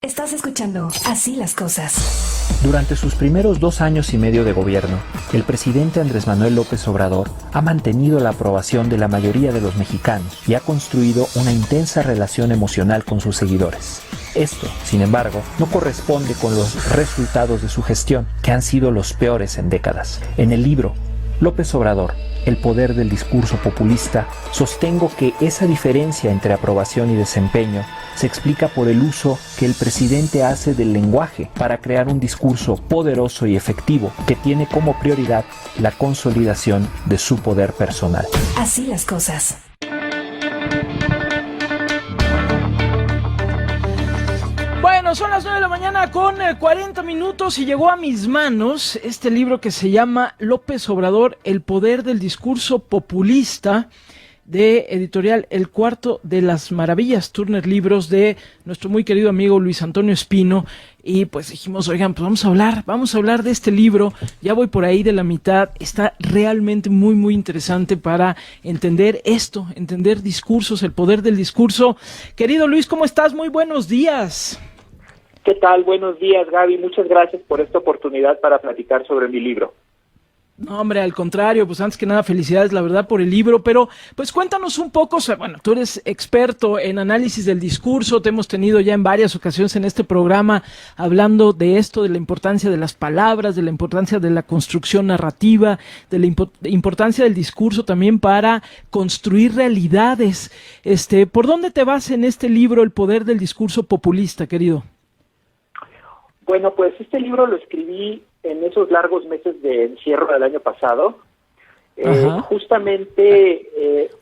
Estás escuchando Así las cosas. Durante sus primeros 2 años y medio de gobierno, el presidente Andrés Manuel López Obrador ha mantenido la aprobación de la mayoría de los mexicanos y ha construido una intensa relación emocional con sus seguidores. Esto, sin embargo, no corresponde con los resultados de su gestión, que han sido los peores en décadas. En el libro López Obrador, el poder del discurso populista, sostengo que esa diferencia entre aprobación y desempeño se explica por el uso que el presidente hace del lenguaje para crear un discurso poderoso y efectivo que tiene como prioridad la consolidación de su poder personal. Así las cosas. Bueno, son las 9 de la mañana con 40 minutos y llegó a mis manos este libro que se llama López Obrador, el poder del discurso populista, de editorial El Cuarto de las Maravillas, Turner Libros, de nuestro muy querido amigo Luis Antonio Espino. Y pues dijimos, oigan, pues vamos a hablar de este libro. Ya voy por ahí de la mitad. Está realmente muy interesante para entender esto, entender discursos, el poder del discurso. Querido Luis, ¿cómo estás? Muy buenos días. ¿Qué tal? Buenos días, Gaby. Muchas gracias por esta oportunidad para platicar sobre mi libro. No, hombre, al contrario, pues antes que nada felicidades, la verdad, por el libro, pero pues cuéntanos un poco, o sea, bueno, tú eres experto en análisis del discurso, te hemos tenido ya en varias ocasiones en este programa hablando de esto, de la importancia de las palabras, de la importancia de la construcción narrativa, de la importancia del discurso también para construir realidades. ¿Por dónde te vas en este libro, El poder del discurso populista, querido? Bueno, pues este libro lo escribí en esos largos meses de encierro del año pasado. Justamente...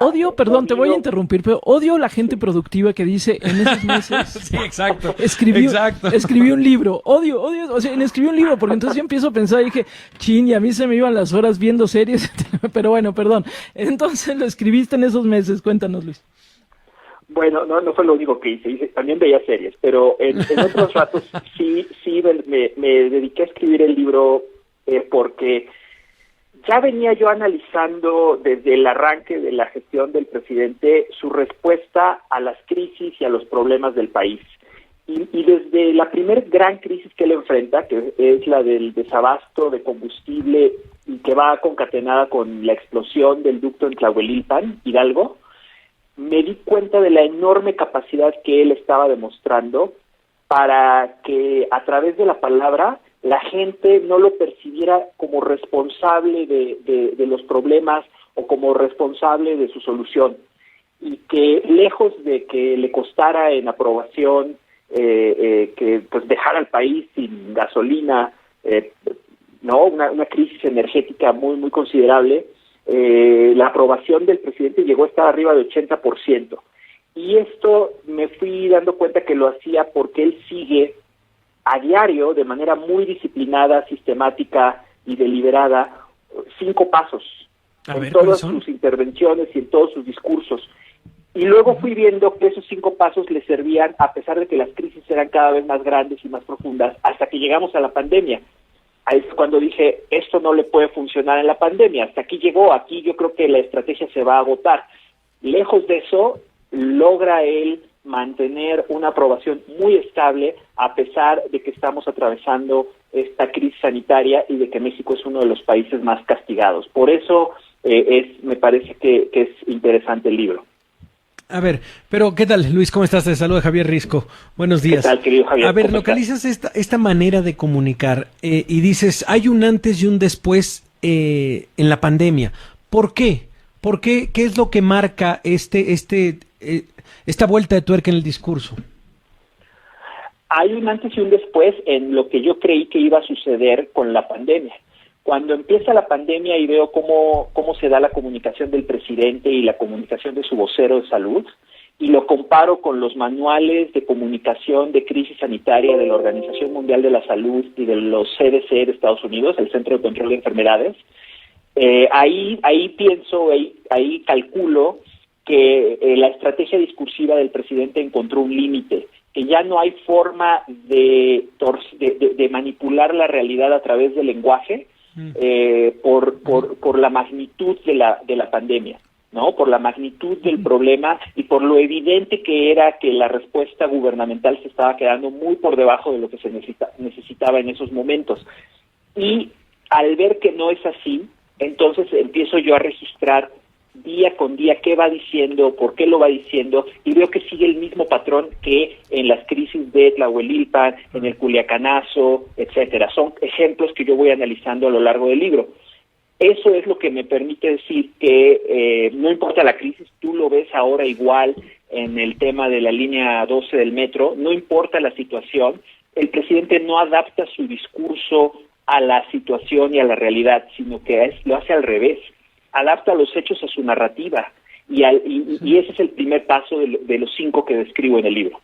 te voy a interrumpir, pero odio la gente productiva que dice en esos meses... Sí, exacto. Escribí un libro. Odio, o sea, escribí un libro, porque entonces yo empiezo a pensar y dije, chin, y a mí se me iban las horas viendo series, pero bueno, perdón. Entonces lo escribiste en esos meses, cuéntanos, Luis. Bueno, no fue lo único que hice, también veía series, pero en otros ratos sí me dediqué a escribir el libro porque ya venía yo analizando desde el arranque de la gestión del presidente su respuesta a las crisis y a los problemas del país. Y desde la primer gran crisis que él enfrenta, que es la del desabasto de combustible y que va concatenada con la explosión del ducto en Tlahuelilpan, Hidalgo, me di cuenta de la enorme capacidad que él estaba demostrando para que a través de la palabra la gente no lo percibiera como responsable de los problemas o como responsable de su solución, y que lejos de que le costara en aprobación que pues dejara al país sin gasolina, una crisis energética muy considerable, la aprobación del presidente llegó a estar arriba de 80%. Y esto me fui dando cuenta que lo hacía porque él sigue a diario, de manera muy disciplinada, sistemática y deliberada, 5 pasos en todas sus intervenciones y en todos sus discursos. Y luego fui viendo que esos 5 pasos le servían, a pesar de que las crisis eran cada vez más grandes y más profundas, hasta que llegamos a la pandemia. Ahí es cuando dije, esto no le puede funcionar en la pandemia, hasta aquí llegó, aquí yo creo que la estrategia se va a agotar. Lejos de eso, logra él mantener una aprobación muy estable, a pesar de que estamos atravesando esta crisis sanitaria y de que México es uno de los países más castigados. Por eso me parece que es interesante el libro. A ver, pero ¿qué tal, Luis? ¿Cómo estás? Te saluda Javier Risco. Buenos días. ¿Qué tal, querido Javier? A ver, localizas esta manera de comunicar y dices, hay un antes y un después en la pandemia. ¿Por qué? ¿Por qué? ¿Qué es lo que marca esta vuelta de tuerca en el discurso? Hay un antes y un después en lo que yo creí que iba a suceder con la pandemia. Cuando empieza la pandemia y veo cómo se da la comunicación del presidente y la comunicación de su vocero de salud, y lo comparo con los manuales de comunicación de crisis sanitaria de la Organización Mundial de la Salud y de los CDC de Estados Unidos, el Centro de Control de Enfermedades, ahí calculo que la estrategia discursiva del presidente encontró un límite, que ya no hay forma de manipular la realidad a través del lenguaje, por la magnitud de la pandemia. ¿no? Por la magnitud del problema y por lo evidente que era que la respuesta gubernamental se estaba quedando muy por debajo de lo que se necesitaba en esos momentos. Y al ver que no es así, entonces empiezo yo a registrar día con día qué va diciendo, por qué lo va diciendo, y veo que sigue el mismo patrón que en las crisis de Tlahuelilpan, en el Culiacanazo, etcétera. Son ejemplos que yo voy analizando a lo largo del libro. Eso es lo que me permite decir que no importa la crisis, tú lo ves ahora igual en el tema de la línea 12 del metro, no importa la situación, el presidente no adapta su discurso a la situación y a la realidad, sino que lo hace al revés, adapta los hechos a su narrativa, y ese es el primer paso de los 5 que describo en el libro.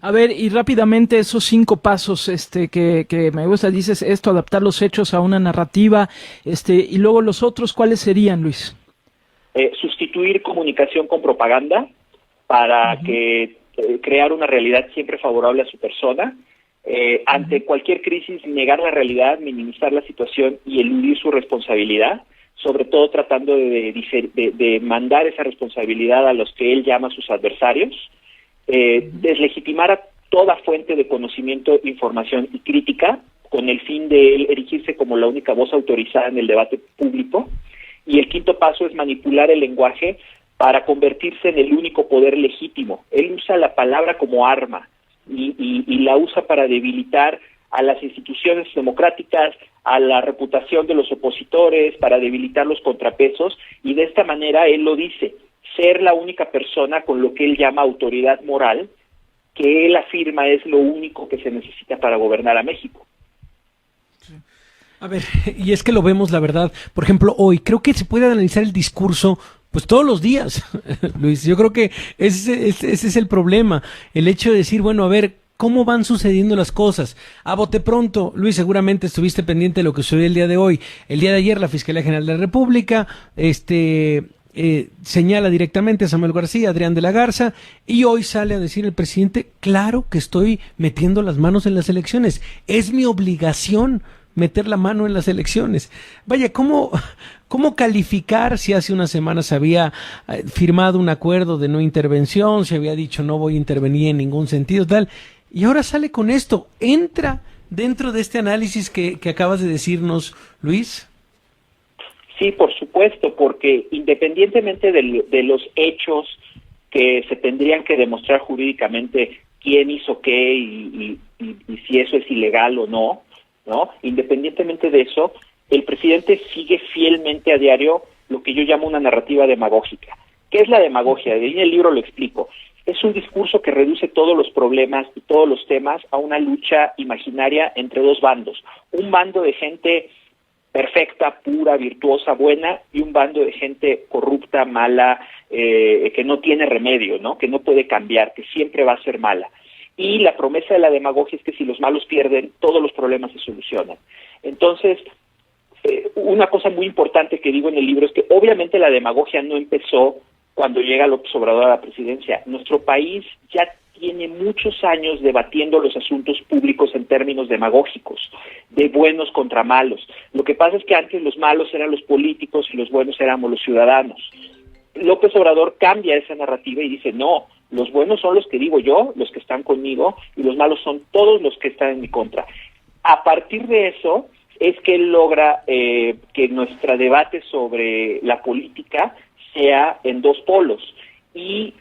A ver, y rápidamente esos 5 pasos que me gusta, dices esto, adaptar los hechos a una narrativa, y luego los otros, ¿cuáles serían, Luis? Sustituir comunicación con propaganda para que crear una realidad siempre favorable a su persona. Ante cualquier crisis, negar la realidad, minimizar la situación y eludir su responsabilidad, sobre todo tratando de mandar esa responsabilidad a los que él llama sus adversarios. Deslegitimar a toda fuente de conocimiento, información y crítica, con el fin de él erigirse como la única voz autorizada en el debate público. Y el 5º paso es manipular el lenguaje para convertirse en el único poder legítimo. Él usa la palabra como arma y la usa para debilitar a las instituciones democráticas, a la reputación de los opositores, para debilitar los contrapesos, y de esta manera él lo dice, ser la única persona con lo que él llama autoridad moral, que él afirma es lo único que se necesita para gobernar a México. A ver, y es que lo vemos, la verdad, por ejemplo, hoy, creo que se puede analizar el discurso pues todos los días, Luis. Yo creo que ese es el problema, el hecho de decir, bueno, a ver, ¿cómo van sucediendo las cosas? A bote pronto, Luis, seguramente estuviste pendiente de lo que sucedió el día de hoy. El día de ayer, la Fiscalía General de la República, señala directamente a Samuel García, Adrián de la Garza, y hoy sale a decir el presidente, claro que estoy metiendo las manos en las elecciones, es mi obligación meter la mano en las elecciones. Vaya, ¿cómo calificar si hace unas semanas se había firmado un acuerdo de no intervención, se había dicho no voy a intervenir en ningún sentido, tal, y ahora sale con esto? ¿Entra dentro de este análisis que acabas de decirnos, Luis? Sí, por supuesto, porque independientemente de los hechos que se tendrían que demostrar jurídicamente quién hizo qué y si eso es ilegal o no, independientemente de eso, el presidente sigue fielmente a diario lo que yo llamo una narrativa demagógica. ¿Qué es la demagogia? En el libro lo explico. Es un discurso que reduce todos los problemas y todos los temas a una lucha imaginaria entre dos bandos. Un bando de gente perfecta, pura, virtuosa, buena, y un bando de gente corrupta, mala, que no tiene remedio, que no puede cambiar, que siempre va a ser mala. Y la promesa de la demagogia es que si los malos pierden, todos los problemas se solucionan. Entonces, una cosa muy importante que digo en el libro es que obviamente la demagogia no empezó cuando llega López Obrador a la presidencia. Nuestro país ya tiene muchos años debatiendo los asuntos públicos en términos demagógicos, de buenos contra malos. Lo que pasa es que antes los malos eran los políticos y los buenos éramos los ciudadanos. López Obrador cambia esa narrativa y dice, no, los buenos son los que digo yo, los que están conmigo, y los malos son todos los que están en mi contra. A partir de eso es que él logra que nuestro debate sobre la política sea en dos polos, y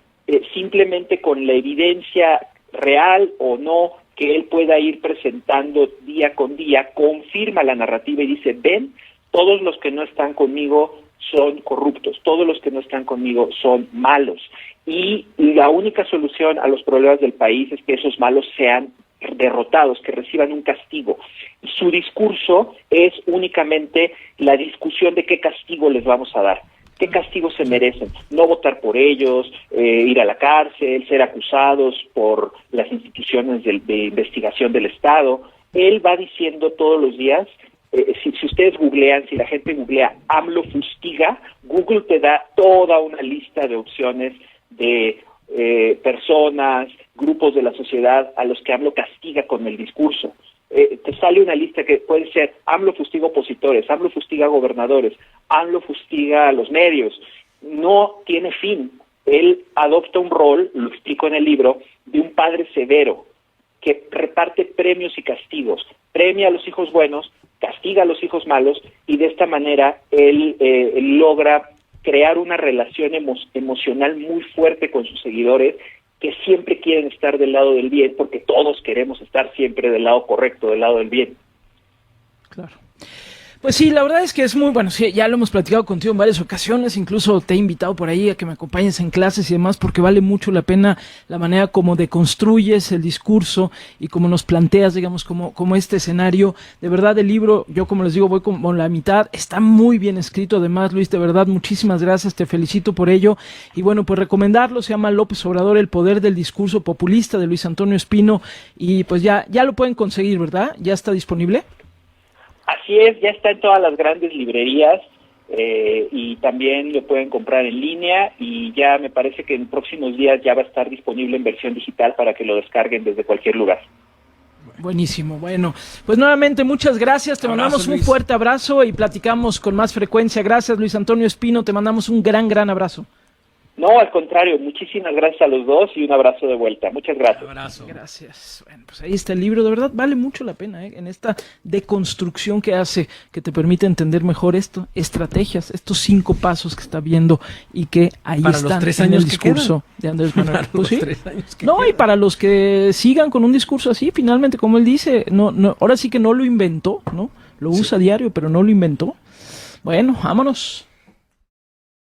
simplemente con la evidencia real o no que él pueda ir presentando día con día, confirma la narrativa y dice, ven, todos los que no están conmigo son corruptos, todos los que no están conmigo son malos, y la única solución a los problemas del país es que esos malos sean derrotados, que reciban un castigo. Y su discurso es únicamente la discusión de qué castigo les vamos a dar, qué castigo se merecen, no votar por ellos, ir a la cárcel, ser acusados por las instituciones de investigación del Estado. Él va diciendo todos los días, si ustedes googlean, si la gente googlea AMLO fustiga, Google te da toda una lista de opciones de personas, grupos de la sociedad a los que AMLO castiga con el discurso. Te sale una lista que puede ser AMLO fustiga opositores, AMLO fustiga gobernadores, AMLO fustiga a los medios, no tiene fin. Él adopta un rol, lo explico en el libro, de un padre severo que reparte premios y castigos, premia a los hijos buenos, castiga a los hijos malos, y de esta manera él logra crear una relación emocional muy fuerte con sus seguidores, que siempre quieren estar del lado del bien, porque todos queremos estar siempre del lado correcto, del lado del bien. Claro. Pues sí, la verdad es que es muy bueno. Sí, ya lo hemos platicado contigo en varias ocasiones, incluso te he invitado por ahí a que me acompañes en clases y demás, porque vale mucho la pena la manera como deconstruyes el discurso y como nos planteas, digamos, como este escenario. De verdad, el libro, yo como les digo, voy como la mitad, está muy bien escrito. Además, Luis, de verdad, muchísimas gracias, te felicito por ello. Y bueno, pues recomendarlo, se llama López Obrador, el poder del discurso populista, de Luis Antonio Espino, y pues ya lo pueden conseguir, ¿verdad? ¿Ya está disponible? Así es, ya está en todas las grandes librerías, y también lo pueden comprar en línea, y ya me parece que en próximos días ya va a estar disponible en versión digital para que lo descarguen desde cualquier lugar. Buenísimo, bueno, pues nuevamente muchas gracias, te mandamos un fuerte abrazo y platicamos con más frecuencia. Gracias, Luis Antonio Espino, te mandamos un gran abrazo. No, al contrario, muchísimas gracias a los dos y un abrazo de vuelta. Muchas gracias. Abrazo. Gracias. Bueno, pues ahí está el libro, de verdad vale mucho la pena, en esta deconstrucción que hace, que te permite entender mejor estrategias, estos 5 pasos que está viendo y que ahí para están los 3 en años el discurso de Andrés Manuel. Para Pues los sí. 3 años que No, quedan. y para los que sigan con un discurso así, finalmente, como él dice, no, ahora sí que no lo inventó, ¿no? Lo usa a diario, pero no lo inventó. Bueno, vámonos.